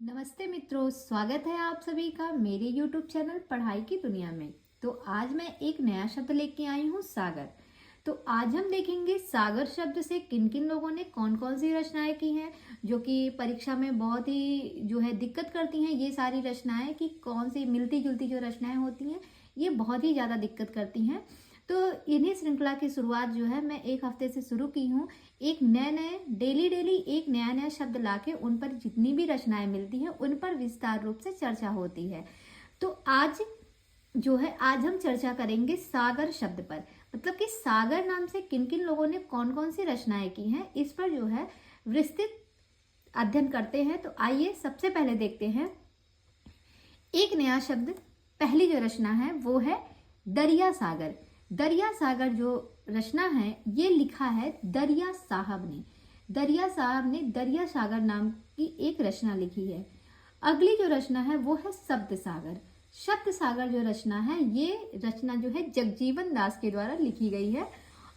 नमस्ते मित्रों, स्वागत है आप सभी का मेरे YouTube चैनल पढ़ाई की दुनिया में। तो आज मैं एक नया शब्द लेके आई हूँ, सागर। तो आज हम देखेंगे सागर शब्द से किन किन लोगों ने कौन कौन सी रचनाएं की हैं, जो कि परीक्षा में बहुत ही दिक्कत करती हैं। ये सारी रचनाएं कि कौन सी मिलती जुलती जो रचनाएं होती हैं, ये बहुत ही ज़्यादा दिक्कत करती हैं। तो इन्हीं श्रृंखला की शुरुआत मैं एक हफ्ते से शुरू की हूँ। एक नए नए डेली एक नया नया शब्द लाके उन पर जितनी भी रचनाएं मिलती हैं उन पर विस्तार रूप से चर्चा होती है। तो आज आज हम चर्चा करेंगे सागर शब्द पर। मतलब कि सागर नाम से किन किन लोगों ने कौन कौन सी रचनाएं की हैं, इस पर विस्तृत अध्ययन करते हैं। तो आइए सबसे पहले देखते हैं एक नया शब्द। पहली जो रचना है वो है दरिया सागर। दरिया सागर जो रचना है ये लिखा है दरिया साहब ने। दरिया साहब ने दरिया सागर नाम की एक रचना लिखी है। अगली जो रचना है वो है शब्द सागर। शब्द सागर जो रचना है ये रचना जगजीवन दास के द्वारा लिखी गई है।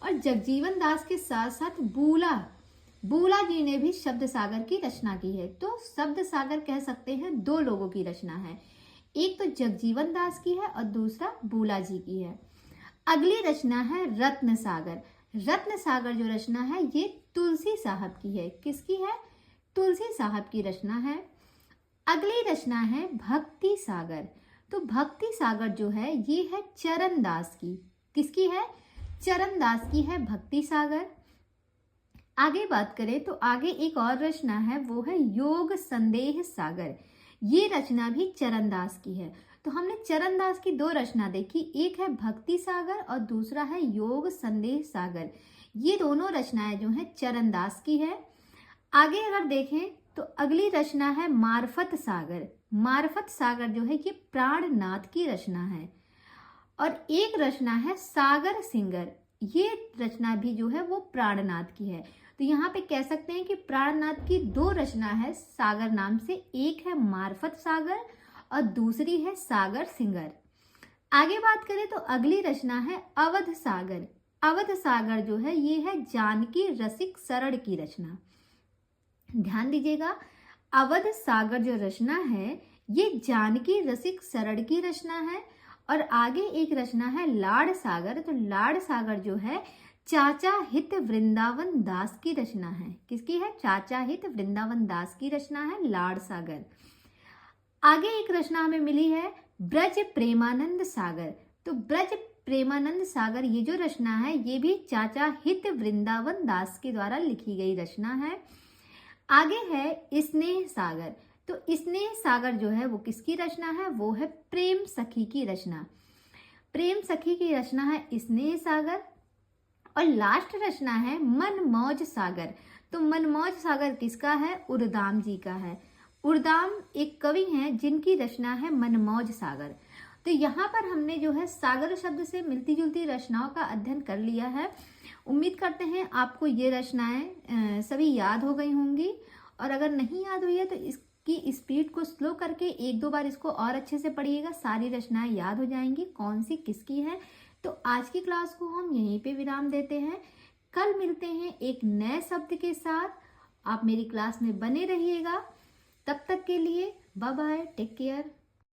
और जगजीवन दास के साथ साथ बूला जी ने भी शब्द सागर की रचना की है। तो शब्द सागर कह सकते हैं दो लोगों की रचना है, एक तो जगजीवन दास की है और दूसरा बूला जी की है। अगली रचना है रत्न सागर। रत्न सागर जो रचना है ये तुलसी साहब की है। किसकी है? तुलसी साहब की रचना है। अगली रचना है भक्ति सागर। तो भक्ति सागर जो है ये है चरण दास की। किसकी है? चरण दास की है भक्ति सागर। आगे बात करें तो आगे एक और रचना है वो है योग संदेह सागर। ये रचना भी चरण दास की है। तो हमने चरण दास की दो रचना देखी, एक है भक्ति सागर और दूसरा है योग संदेह सागर। ये दोनों रचनाएं जो है चरण दास की है। आगे अगर देखें तो अगली रचना है मार्फत सागर। मार्फत सागर जो है ये प्राणनाथ की रचना है। और एक रचना है सागर सिंगर। ये रचना भी वो प्राणनाथ की है। तो यहाँ पे कह सकते हैं कि प्राणनाथ की दो रचना है सागर नाम से, एक है मार्फत सागर और दूसरी है सागर सिंगर। आगे बात करें तो अगली रचना है अवध सागर। अवध सागर जो है ये है जानकी रसिक सरड़ की रचना। ध्यान दीजिएगा, अवध सागर जो रचना है ये जानकी रसिक सरड़ की रचना है। और आगे एक रचना है लाड़ सागर। तो लाड़ सागर जो है चाचा हित वृंदावन दास की रचना है। किसकी है? चाचा हित वृंदावन दास की रचना है लाड़ सागर। आगे एक रचना हमें मिली है ब्रज प्रेमानंद सागर। तो ब्रज प्रेमानंद सागर ये जो रचना है ये भी चाचा हित वृंदावन दास के द्वारा लिखी गई रचना है। आगे है स्नेह सागर। तो स्नेह सागर जो है वो किसकी रचना है? वो है प्रेम सखी की रचना। प्रेम सखी की रचना है स्नेह सागर। और लास्ट रचना है मनमौज सागर। तो मनमौज सागर किसका है? उर्दाम जी का है। उर्दाम एक कवि हैं जिनकी रचना है मनमौज सागर। तो यहाँ पर हमने सागर शब्द से मिलती जुलती रचनाओं का अध्ययन कर लिया है। उम्मीद करते हैं आपको ये रचनाएं सभी याद हो गई होंगी। और अगर नहीं याद हुई है तो इसकी स्पीड को स्लो करके एक दो बार इसको और अच्छे से पढ़िएगा, सारी रचनाएं याद हो जाएंगी कौन सी किसकी है। तो आज की क्लास को हम यहीं पे विराम देते हैं। कल मिलते हैं एक नए शब्द के साथ। आप मेरी क्लास में बने रहिएगा। तब तक के लिए बाय बाय, टेक केयर।